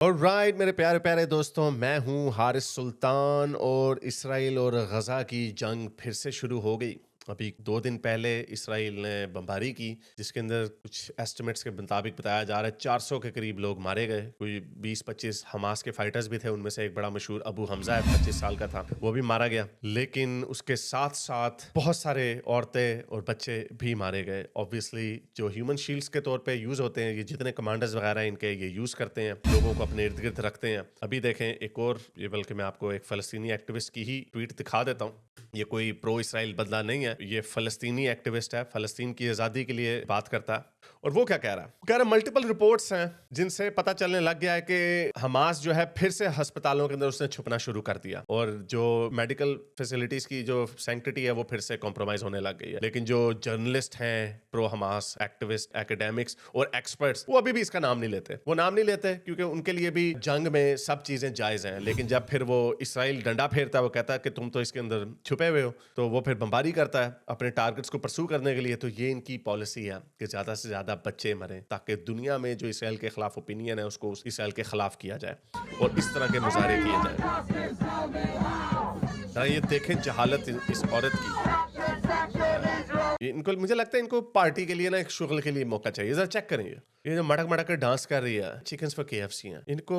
Alright मेरे प्यारे प्यारे दोस्तों, मैं हूं हारिस सुल्तान और इसराइल और गज़ा की जंग फिर से शुरू हो गई। अभी 2 दिन पहले इसराइल ने बमबारी की, जिसके अंदर कुछ एस्टिमेट्स के मुताबिक बताया जा रहा है 400 के करीब लोग मारे गए। कोई 20-25 हमास के फाइटर्स भी थे, उनमें से एक बड़ा मशहूर अबू हमजा है, 25 साल का था, वो भी मारा गया। लेकिन उसके साथ साथ बहुत सारे औरतें और बच्चे भी मारे गए। ऑब्वियसली जो ह्यूमन शील्ड्स के तौर पे यूज होते हैं, ये जितने कमांडर्स वगैरह इनके ये यूज करते हैं, लोगों को अपने इर्द गिर्द रखते हैं। अभी देखें एक और, ये बल्कि मैं आपको एक फ़लस्तीनी एक्टिविस्ट की ही ट्वीट दिखा देता हूँ। ये कोई प्रो इसराइल बदला नहीं है, ये फ़लस्तीनी एक्टिविस्ट है, फ़लस्तीन की आज़ादी के लिए बात करता है। और वो क्या कह रहा है? कह रहा है मल्टीपल रिपोर्ट्स हैं जिनसे पता चलने लग गया है कि हमास जो है फिर से अस्पतालों के अंदर उसने छुपना शुरू कर दिया, और जो मेडिकल फैसिलिटीज की जो सैंक्टिटी है वो फिर से कॉम्प्रोमाइज होने लग गई है। लेकिन जो जर्नलिस्ट हैं, प्रो हमास एक्टिविस्ट, एकेडमिक्स और एक्सपर्ट्स, वो अभी भी इसका नाम नहीं लेते। वो नाम नहीं लेते क्योंकि उनके लिए भी जंग में सब चीजें जायज हैं। लेकिन जब फिर वो इसराइल डंडा फेरता है, वो कहता है कि तुम तो इसके अंदर छुपे हुए हो, तो वो फिर बमबारी करता है अपने टारगेट्स को परसू करने के लिए। तो ये इनकी पॉलिसी है कि ज्यादा से ज्यादा बच्चे मरें, ताकि दुनिया में जो इसराइल के खिलाफ ओपिनियन है उसको इसराइल के खिलाफ किया जाए और इस तरह के मुजाहरे किए जाए। ये देखें जहालत इस औरत की। इनको, मुझे लगता है इनको पार्टी के लिए ना एक शुगल के लिए मौका चाहिए। जरा चेक करें, ये जो मटक मटक कर डांस कर रही है, चिकन्स फॉर केएफसी हैं, इनको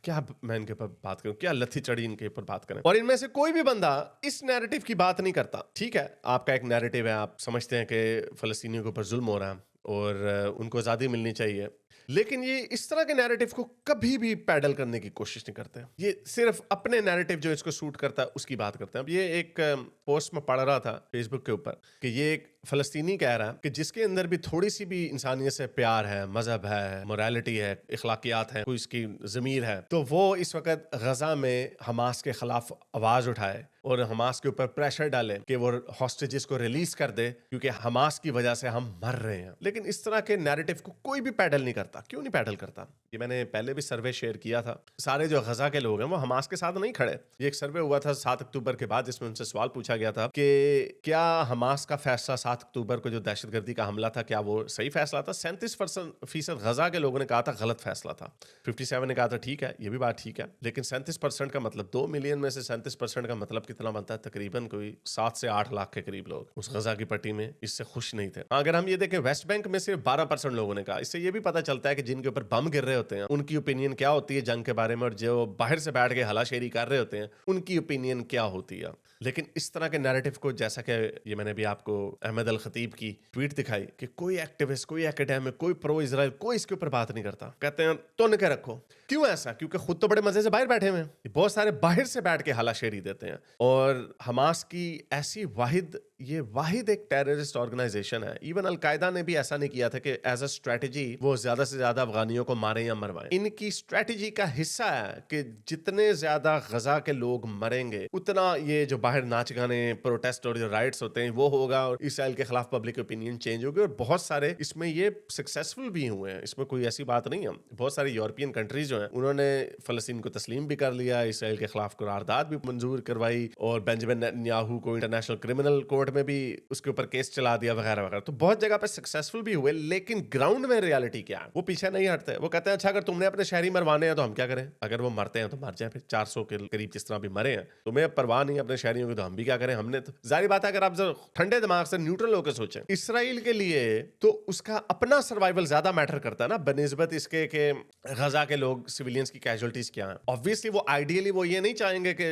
क्या, मैं इनके ऊपर बात करूं, क्या लथी चढ़ी इनके ऊपर बात करें। और इनमें से कोई भी बंदा इस नैरेटिव की बात नहीं करता। ठीक है, आपका एक नैरेटिव है, आप समझते हैं कि फलस्तीनियों के ऊपर जुल्म हो रहा है और उनको आज़ादी मिलनी चाहिए, लेकिन ये इस तरह के नैरेटिव को कभी भी पैडल करने की कोशिश नहीं करते। ये सिर्फ अपने नैरेटिव जो इसको सूट करता है उसकी बात करते हैं। अब ये एक पोस्ट में पढ़ रहा था फेसबुक के ऊपर कि ये एक फलस्तीनी कह रहा है कि जिसके अंदर भी थोड़ी सी भी इंसानियत से प्यार है, मजहब है, मोरालिटी है, इखलाकियात है, कोई इसकी ज़मीर है, तो वो इस वक्त गजा में हमास के खिलाफ आवाज़ उठाए और हमास के ऊपर प्रेशर डाले कि वो हॉस्टेजेस को रिलीज कर दे, क्योंकि हमास की वजह से हम मर रहे हैं। लेकिन इस तरह के नैरेटिव को कोई भी पैडल नहीं करता। क्यों नहीं पैडल करता? ये मैंने पहले भी सर्वे शेयर किया था। सारे जो गजा के लोग हैं वो हमास के साथ नहीं खड़े। ये एक सर्वे हुआ था 7 अक्टूबर के बाद, जिसमें उनसे सवाल पूछा गया था कि क्या हमास का फैसला 7 अक्टूबर को जो दहशतगर्दी का हमला था, क्या वो सही फैसला था? 37% गजा के लोगों ने कहा था गलत फैसला था। 57 ने कहा था ठीक है, ये भी बात ठीक है। लेकिन 37% का मतलब 2 मिलियन में से 37% का मतलब कितना बनता है? तकरीबन कोई 7 से 8 लाख के करीब लोग उस गजा की पट्टी में इससे खुश नहीं थे। अगर हम ये देखें, वेस्ट बैंक में सिर्फ 12% लोगों ने कहा। इससे ये भी पता चलता है कि जिनके ऊपर बम गिर रहे होते हैं उनकी ओपिनियन क्या होती है जंग के बारे में, और जो बाहर से बैठ के हलाशेरी कर रहे होते हैं उनकी ओपिनियन क्या होती है। लेकिन इस तरह के नैरेटिव को, जैसा कि ये मैंने भी आपको अहमद अल खतीब की ट्वीट दिखाई कि कोई एक्टिविस्ट, कोई एकेडमिक, कोई प्रो इजराइल, कोई इसके ऊपर बात नहीं करता। कहते हैं तुन के रखो। क्यों ऐसा? क्योंकि खुद तो बड़े मजे से बाहर बैठे हुए हैं। बहुत सारे बाहर से बैठ के हलाशेरी देते हैं। और हमास की ऐसी वाहिद एक टेररिस्ट ऑर्गेनाइजेशन है। इवन अलकायदा ने भी ऐसा नहीं किया था कि एज अ स्ट्रेटजी वो ज्यादा से ज्यादा अफगानियों को मारे या मरवाएं। इनकी स्ट्रेटजी का हिस्सा है कि जितने ज्यादा गजा के लोग मरेंगे उतना ये जो बाहर नाच गाने, प्रोटेस्ट और जो राइट्स होते हैं वो होगा, और इसराइल के खिलाफ पब्लिक ओपिनियन चेंज होगी। और बहुत सारे इसमें ये सक्सेसफुल भी हुए हैं, इसमें कोई ऐसी बात नहीं है। बहुत सारे यूरोपियन कंट्रीज जो हैं उन्होंने फलस्तीन को तस्लीम भी कर लिया, इसराइल के खिलाफ करारदाद भी मंजूर करवाई, और बेंजामिन नेतन्याहू को इंटरनेशनल क्रिमिनल कोर्ट में भी उसके ऊपर केस चला दिया वगैरह वगैरह। तो बहुत जगह पे सक्सेसफुल भी हुए। लेकिन ग्राउंड में रियलिटी क्या है? वो पीछे नहीं हटते। वो कहते हैं अच्छा, अगर तुमने अपने शहरी मरवाने हैं तो हम क्या करें? अगर वो मरते हैं तो मर जाए, फिर 400 के करीब जिस तरह भी मरे हैं, तुम्हें परवाह नहीं अपने शहरियों की, तो हम भी क्या करें? हमने तो जाहिर बात है, अगर आप ठंडे दिमाग से न्यूट्रल होकर सोचें, इसराइल के लिए तो उसका अपना सर्वाइवल ज्यादा मैटर करता है ना, बनिस्बत इसके के गजा के लोग, सिविलियंस की कैजुअलिटीज क्या है। ऑब्वियसली वो आइडियली वो ये नहीं चाहेंगे कि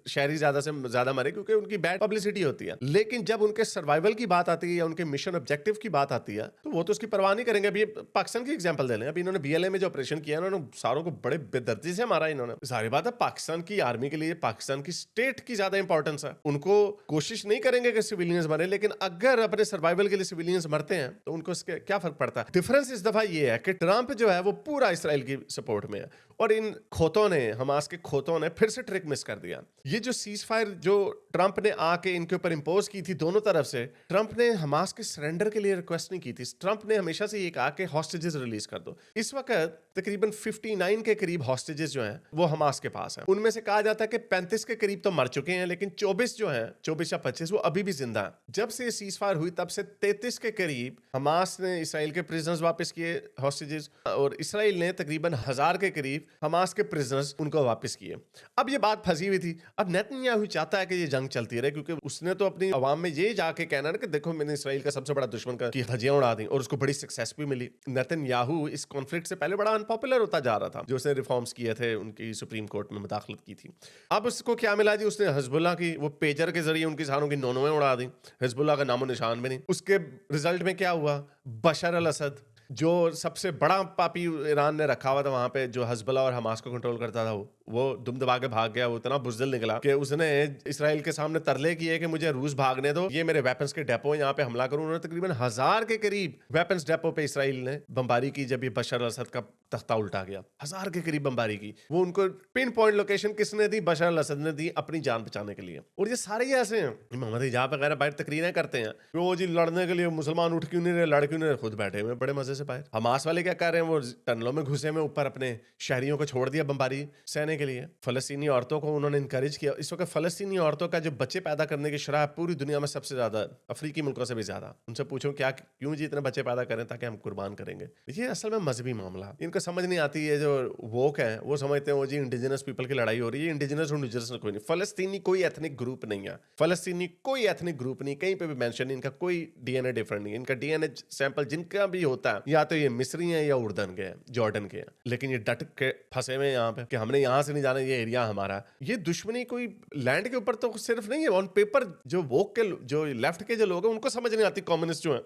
शहरी ज्यादा से ज्यादा मरे, क्योंकि उनकी बैड पब्लिसिटी होती है। लेकिन जब उनके सर्वाइवल की बात आती है या उनके मिशन ऑब्जेक्टिव की बात आती है तो वो तो उसकी परवाह नहीं करेंगे। अभी पाकिस्तान की एग्जांपल दे लें, अभी इन्होंने बीएलए में जो ऑपरेशन किया, उन्होंने सारों को बड़े बेदर्दी से मारा। इन्होंने, जाहिर बात है, पाकिस्तान की आर्मी के लिए पाकिस्तान की स्टेट की ज्यादा इंपॉर्टेंस है। उनको कोशिश नहीं करेंगे कि सिविलियंस मरे, लेकिन अगर अपने सर्वाइवल के लिए सिविलियंस मरते हैं तो उनको इसके क्या फर्क पड़ता है? डिफरेंस इस दफा ये है कि ट्रंप जो है वो पूरा इसराइल की सपोर्ट में है, और इन खोतों ने, हमास के खोतों ने फिर से ट्रिक मिस कर दिया। ये जो सीज फायर जो ट्रंप ने आके इनके ऊपर इंपोज की थी दोनों तरफ से, ट्रंप ने हमास के सरेंडर के लिए रिक्वेस्ट नहीं की थी। ट्रंप ने हमेशा से ये कहा कि हॉस्टेजेस रिलीज कर दो। इस वक्त تقریباً 59 کے قریب ہاسٹیجز جو ہیں وہ حماس کے پاس ہیں. ان میں سے کہا جاتا ہے کہ 35 کے قریب تو مر چکے ہیں, لیکن 24 جو ہیں, 24 یا 25 وہ ابھی بھی زندہ ہیں. جب سے یہ سیز فائر ہوئی تب سے 33 کے قریب حماس نے اسرائیل کے پرزنرز واپس کیے ہاسٹیجز, اور اسرائیل نے تقریباً 1000 کے قریب حماس کے پرزنرز ان کو واپس کیے. اب یہ بات پھنسی ہوئی تھی. اب نیتن یاہو چاہتا ہے کہ یہ جنگ چلتی رہے, کیونکہ اس نے تو اپنی عوام میں یہ جا کے کہنا ہے کہ دیکھو میں نے اسرائیل کا سب سے بڑا دشمن کی دھجیاں اڑا دی, اور اس کو بڑی سکسیس بھی ملی. نیتن یاہو اس کانفلکٹ سے پہلے بڑا انپاپولر ہوتا جا رہا تھا, جو اس نے ریفارمز کیے تھے, ان کی سپریم کورٹ میں مداخلت کی تھی. اب اس کو کیا ملا جی, اس نے حزب اللہ کی وہ پیجر کے ذریعے ان کی ساروں کی نونویں اڑا دی. حزب اللہ کا نام و نشان بھی نہیں. اس کے رزلٹ میں کیا ہوا, بشار الاسد جو سب سے بڑا پاپی ایران نے رکھا ہوا تھا وہاں پہ, جو حزب اللہ اور حماس کو کنٹرول کرتا تھا, وہ دم دبا کے بھاگ گیا. وہ اتنا بزدل نکلا کہ اس نے اسرائیل کے سامنے ترلے کیے کہ مجھے روس بھاگنے دو, یہ میرے ویپنز کے ڈیپو یہاں پہ حملہ کروں. انہوں نے تقریباً 1000 کے قریب ویپنز ڈیپو پہ اسرائیل نے بمباری کی. جب یہ بشار الاسد کا تختہ الٹا گیا, 1000 کے قریب بمباری کی. وہ ان کو پن پوائنٹ لوکیشن کس نے دی, بشار الاسد نے دی, اپنی جان بچانے کے لیے. اور یہ سارے ہی ایسے ہیں, محمد حجاب وغیرہ باہر تقریریں کرتے ہیں کہ وہ جی لڑنے کے لیے مسلمان اٹھ کیوں نہیں رہے, لڑ کیوں نہیں رہے, خود بیٹھے ہوئے بڑے مزے سے باہر. حماس والے کیا کر رہے ہیں, وہ ٹنلوں میں گھسے میں اوپر اپنے شہریوں کو چھوڑ دیا بمباری سہنے کے لیے. فلسطینی عورتوں کو انہوں نے انکریج کیا. اس وقت فلسطینی عورتوں کا جو بچے پیدا کرنے کی شرح پوری دنیا میں سب سے زیادہ, افریقی ملکوں سے بھی زیادہ. ان سے پوچھو کیا کیوں جی اتنے بچے پیدا کریں تاکہ ہم قربان کریں گے. یہ اصل میں مذہبی معاملہ, ان کو سمجھ نہیں آتی. یہ جو ووک ہیں وہ سمجھتے ہیں وہ جی انڈیجنس پیپل کی لڑائی ہو رہی ہے. انڈیجنس کوئی نہیں. فلسطینی کوئی ایتھنک گروپ نہیں ہے, فلسطینی کوئی ایتھنک گروپ نہیں, کہیں پہ بھی مینشن نہیں. ان کا کوئی ڈی این اے ڈفرنٹ نہیں. ان کا ڈی این اے سیمپل جن کا بھی ہوتا ہے یا تو یہ مصری ہیں یا اردن کے ہیں, جارڈن کے ہیں, لیکن یہ ڈٹ کے پھنسے ہوئے یہاں پہ کہ ہم نے یہاں سے نہیں جانا, یہ ایریا ہمارا. یہ دشمنی کوئی لینڈ کے اوپر تو صرف نہیں ہے, آن پیپر جو ووک کے جو لیفٹ کے جو لوگ ہیں ان کو سمجھ نہیں آتی, کمیونسٹ جو ہیں.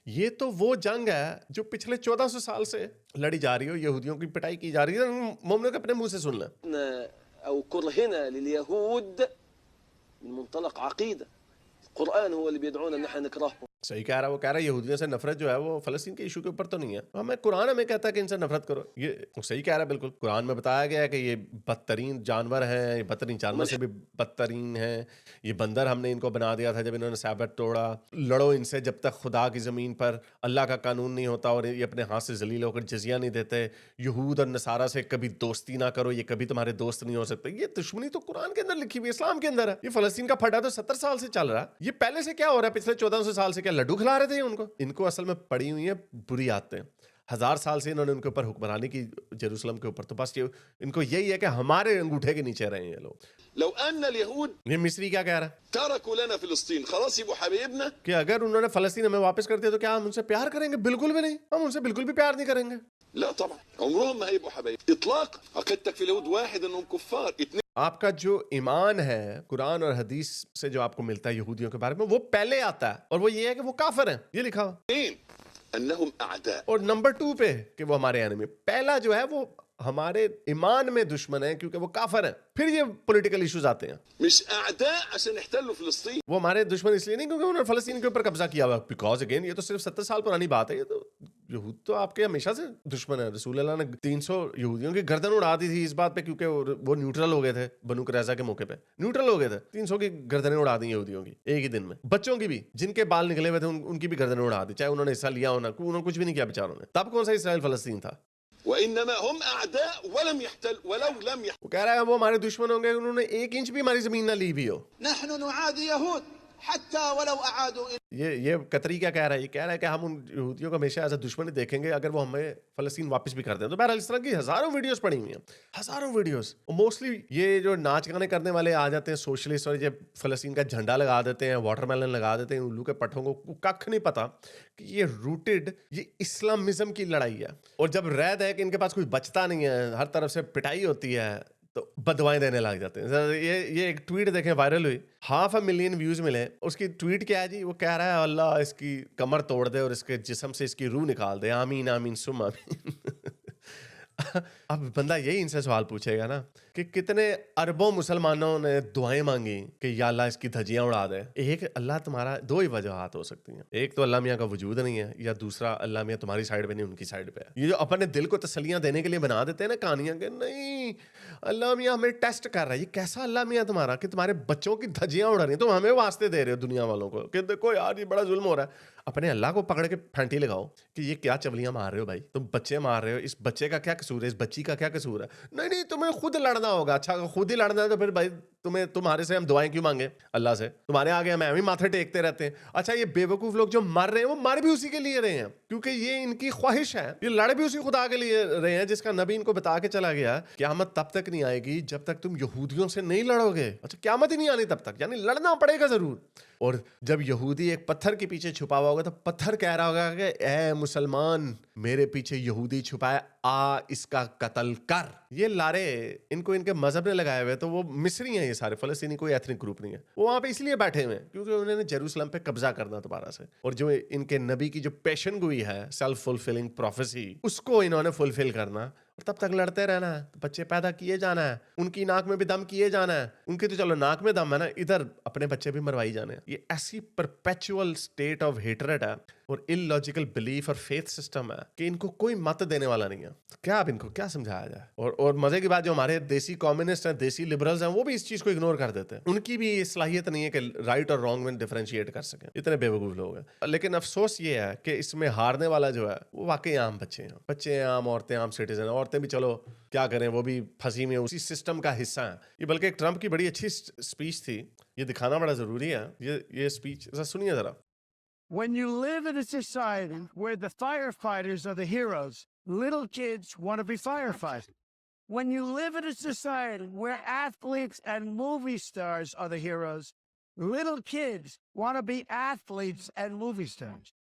یہ تو وہ جنگ ہے جو پچھلے 1400 سال سے لڑی جا رہی ہو, یہودیوں کی پٹائی کی جا رہی ہے. مومنوں کے اپنے منہ سے سن لیں. او کرهنا لليهود من منطلق عقيده القرآن هو اللي بيدعونا ان احنا نكرههم. صحیح کہہ رہا ہے, وہ کہہ رہا ہے یہودیوں سے نفرت جو ہے وہ فلسطین کے ایشو کے اوپر تو نہیں ہے. ہمیں قرآن ہمیں کہتا ہے کہ ان سے نفرت کرو. یہ صحیح کہہ رہا ہے بالکل. قرآن میں بتایا گیا ہے کہ یہ بدترین جانور ہیں, یہ بدترین جانور سے بھی بدترین ہیں. یہ بندر ہم نے ان کو بنا دیا تھا جب انہوں نے سابت توڑا. لڑو ان سے جب تک خدا کی زمین پر اللہ کا قانون نہیں ہوتا, اور یہ اپنے ہاتھ سے ذلیل ہو کر جزیہ نہیں دیتے. یہود اور نصارہ سے کبھی دوستی نہ کرو, یہ کبھی تمہارے دوست نہیں ہو سکتے. یہ دشمنی تو قرآن کے اندر لکھی ہوئی, اسلام کے اندر ہے. یہ فلسطین کا پھڈا تو 70 سال سے چل رہا ہے. یہ پہلے سے کیا ہو رہا ہے, پچھلے 1400 سال سے کیا لڈو کھلا رہے تھے ان کو اصل میں پڑی ہوئی ہیں بری عادتیں. 1000 سال سے انہوں نے ان کے اوپر حکمرانی کی جیروسلم کے اوپر, تو بس یہ ان کو یہی ہے کہ ہمارے انگوٹھے کے نیچے رہے ہیں یہ لوگ. لو ان اليهود یہ مصری کیا کہہ رہا ہے, تركوا لنا فلسطين خلاص يبقوا حبايبنا, کہ اگر انہوں نے فلسطین ہمیں واپس کر دیا تو کیا ہم ان سے پیار کریں گے؟ بالکل بھی نہیں, ہم ان سے بالکل بھی پیار نہیں کریں گے. لا طبعا عمرهم ما هيبقوا حبايب اطلاق. عقيدتك في اليهود واحد انهم كفار, اثنين آپ کا جو ایمان ہے قرآن اور حدیث سے جو آپ کو ملتا ہے یہودیوں کے بارے میں, وہ پہلے آتا ہے, اور وہ یہ ہے کہ وہ کافر ہیں, یہ لکھا ہوا. انهم اعداء, اور نمبر 2 پہ کہ وہ ہمارے انیمی. پہلا جو ہے وہ ہمارے ایمان میں دشمن ہیں کیونکہ وہ کافر ہیں. پھر یہ پولیٹیکل ایشوز آتے ہیں. مش اعداء عشان يحتلوا فلسطين, وہ ہمارے دشمن اس لیے نہیں کیونکہ انہوں نے فلسطین کے اوپر قبضہ کیا ہوا. بیکاز اگین یہ تو صرف 70 سال پرانی بات ہے. یہ تو یہود تو آپ کے ہمیشہ سے دشمن ہے. رسول اللہ نے 300 یہودیوں کی گردن اڑا دی تھی اس بات پہ, کیونکہ وہ نیوٹرل ہو گئے تھے بنو قریظہ کے موقع پہ. نیوٹرل ہو گئے تھے, 300 کی گردنیں اڑا دی یہودیوں کی ایک ہی دن میں. بچوں کی بھی, جن کے بال نکلے ہوئے تھے ان کی بھی گردنیں اڑا دی, چاہے انہوں نے حصہ لیا ہونا, انہوں نے کچھ بھی نہیں کیا بیچاروں نے. تب کون سا اسرائیل فلسطین تھا؟ وانما هم اعداء ولم يحتل ولو لم يحتل. وہ کہہ رہا ہے وہ ہمارے دشمن ہوں گے انہوں نے 1 انچ بھی ہماری زمین نہ لی بھی ہو. نحن نعادي يهود حتى ولو اعادوا. یہ قطری کیا کہہ رہا ہے, یہ کہہ رہا ہے کہ ہم ان یہودیوں کو ہمیشہ ایز اے دشمنی دیکھیں گے اگر وہ ہمیں فلسطین واپس بھی کر دیں. تو بہرحال اس طرح کی ہزاروں ویڈیوز پڑی ہوئی ہیں, ہزاروں ویڈیوز. موسٹلی یہ جو ناچ گانے کرنے والے آ جاتے ہیں سوشلسٹ, اور یہ فلسطین کا جھنڈا لگا دیتے ہیں, واٹر میلن لگا دیتے ہیں, الو کے پٹھوں کو ککھ نہیں پتا کہ یہ روٹڈ یہ اسلامزم کی لڑائی ہے. اور جب رید ہے کہ ان کے پاس کوئی بچتا نہیں ہے, ہر طرف سے پٹائی ہوتی ہے, تو بدوائیں دینے لگ جاتے ہیں. یہ ایک ٹویٹ دیکھیں وائرل ہوئی, 500,000 ویوز ملے. اس کی ٹویٹ کیا ہے جی, وہ کہہ رہا ہے اللہ اس کی کمر توڑ دے اور اس کے جسم سے اس کی روح نکال دے, آمین آمین سم آمین. اب بندہ یہی ان سے سوال پوچھے گا نا کہ کتنے اربوں مسلمانوں نے دعائیں مانگی کہ یا اللہ اس کی دھجیاں اڑا دے. ایک اللہ تمہارا 2 ہی وجوہات ہو سکتی ہیں, ایک تو اللہ میاں کا وجود نہیں ہے, یا دوسرا اللہ میاں تمہاری سائڈ پہ نہیں ان کی سائڈ پہ ہے. یہ جو اپنے دل کو تسلیاں دینے کے لیے بنا دیتے ہیں نا کہانیاں کہ نہیں اللہ میاں ہمیں ٹیسٹ کر رہا ہے. یہ کیسا اللہ میاں تمہارا کہ تمہارے بچوں کی دھجیاں اڑا رہی ہیں, تم ہمیں واسطے دے رہے ہو دنیا والوں کو کہ دیکھو یار یہ بڑا ظلم ہو رہا ہے. अपने अल्लाह को पकड़ के फैंटी लगाओ कि ये क्या चवलियां मार रहे हो भाई, तुम बच्चे मार रहे हो, इस बच्चे का क्या कसूर है, इस बच्ची का क्या कसूर है? नहीं नहीं, तुम्हें खुद लड़ना होगा। अच्छा, अगर खुद ही लड़ना है तो फिर भाई तुम्हारे से हम दुआएं क्यों मांगे अल्लाह से? तुम्हारे आगे हम ही माथे टेकते रहते हैं। अच्छा, ये बेवकूफ लोग जो मर रहे हैं वो मर भी उसी के लिए रहे हैं, क्योंकि ये इनकी ख्वाहिश है। ये लड़ भी उसी खुदा के लिए रहे हैं जिसका नबी इनको बता के चला गया, क़यामत तब तक नहीं आएगी जब तक तुम यहूदियों से नहीं लड़ोगे। अच्छा, क़यामत ही नहीं आनी तब तक, यानी लड़ना पड़ेगा जरूर। और जब यहूदी एक पत्थर के पीछे छुपा हुआ होगा तो पत्थर कह रहा होगा कि ए मुसलमान, मेरे पीछे यहूदी छुपा है, आ इसका कत्ल कर। ये लारे इनको इनके मजहब ने लगाए हुए, तो वो मिस्री हैं, ये सारे फलस्तीनी कोई एथनिक ग्रुप नहीं है। वो वहां पे इसलिए बैठे हुए हैं क्योंकि उन्होंने जेरूसलम पे कब्जा करना दोबारा से, और जो इनके नबी की जो पेशन गोई है, सेल्फ फुलफिलिंग प्रोफेसी, उसको इन्होंने फुलफिल करना, और तब तक लड़ते रहना है। तो बच्चे पैदा किए जाना है, उनकी नाक में भी दम किए जाना है। उनकी तो चलो नाक में दम है ना, इधर अपने बच्चे भी मरवाई जाने हैं। ये ऐसी परपेचुअल स्टेट ऑफ हेटरेड है और इलॉजिकल बिलीफ और फेथ सिस्टम है कि इनको कोई मत देने वाला नहीं है। क्या अब इनको क्या समझाया जाए? और मजे की बात, जो हमारे देसी कम्युनिस्ट हैं, देसी लिबरल्स हैं, वो भी इस चीज को इग्नोर कर देते हैं। उनकी भी ये सलाहियत नहीं है कि राइट और रॉन्ग में डिफरेंशिएट कर सकें। इतने बेवकूफ लोग हैं। लेकिन अफसोस ये है कि इसमें हारने वाला जो है वो वाकई आम बच्चे हैं। बच्चे हैं आम, औरतें आम सिटीजन। औरतें भी चलो क्या करें, वो भी फंसी में उसी सिस्टम का हिस्सा है। ये बल्कि एक ट्रम्प की बड़ी अच्छी स्पीच थी, ये दिखाना बड़ा जरूरी है। ये स्पीच सुनिए जरा। When you live in a society where the firefighters are the heroes, little kids want to be firefighters. When you live in a society where athletes and movie stars are the heroes, little kids want to be athletes and movie stars.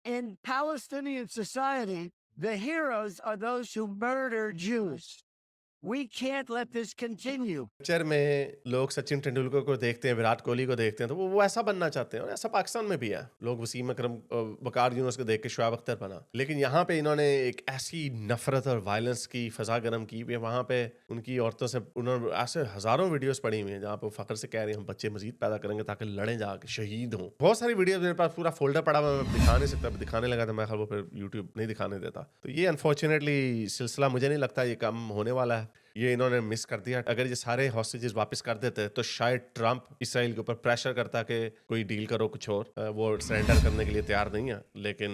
In Palestinian society, the heroes are those who murder Jews. We can't let this continue. Picture में लोग सचिन तेंदुलकर को देखते हैं, विराट कोहली को देखते हैं, तो वो ऐसा बनना चाहते हैं। और ऐसा पाकिस्तान में भी है। लोग वसीम अकरम, वकार यूनुस को देख के शुआब अख्तर बना। लेकिन यहाँ पे इन्होंने एक ऐसी नफरत और वायलेंस की फजा गर्म की हुई है। वहाँ पे उनकी औरतों से उन्होंने ऐसे हजारों वीडियोस पड़ी हुई हैं जहाँ पे वो फख्र से कह रहे हैं हम बच्चे मजीद पैदा करेंगे ताकि लड़ें जाके शहीद हों। बहुत सारी वीडियो मेरे पास पूरा फोल्डर पड़ा हुआ, मैं दिखा नहीं सकता। दिखाने लगा तो मैं वो फिर यूट्यूब नहीं दिखाने देता। तो ये अनफॉर्चुनेटली सिलसिला मुझे नहीं लगता ये कम होने वाला है। ये इन्होंने मिस कर दिया। अगर ये सारे हॉस्टेजेस वापस कर देते तो शायद ट्रंप इसराइल के ऊपर प्रेशर करता कि कोई डील करो कुछ और। वो सरेंडर करने के लिए तैयार नहीं है। लेकिन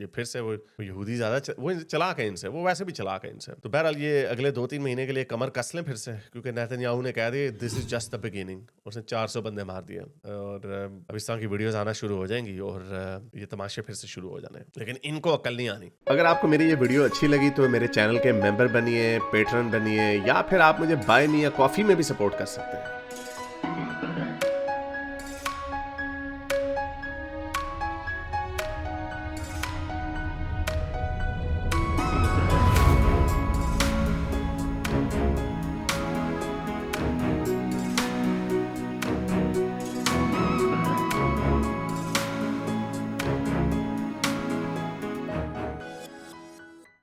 ये फिर से वो यहूदी ज्यादा वो चलाक है इनसे, वो वैसे भी चलाक है इनसे। तो बहरहाल ये अगले 2-3 महीने के लिए कमर कस लें फिर से, क्योंकि नेतन्याहू ने कह दिया this is just the beginning. उसने 400 बंदे मार दिए और अब इस तरह की वीडियोस आना शुरू हो जाएंगी और ये तमाशे फिर से शुरू हो जाने। लेकिन इनको अक्ल नहीं आनी। अगर आपको मेरी ये वीडियो अच्छी लगी तो मेरे चैनल के मेंबर बनिए, पेट्रन बनिए, या फिर आप मुझे बाय मी या कॉफी में भी सपोर्ट कर सकते हैं।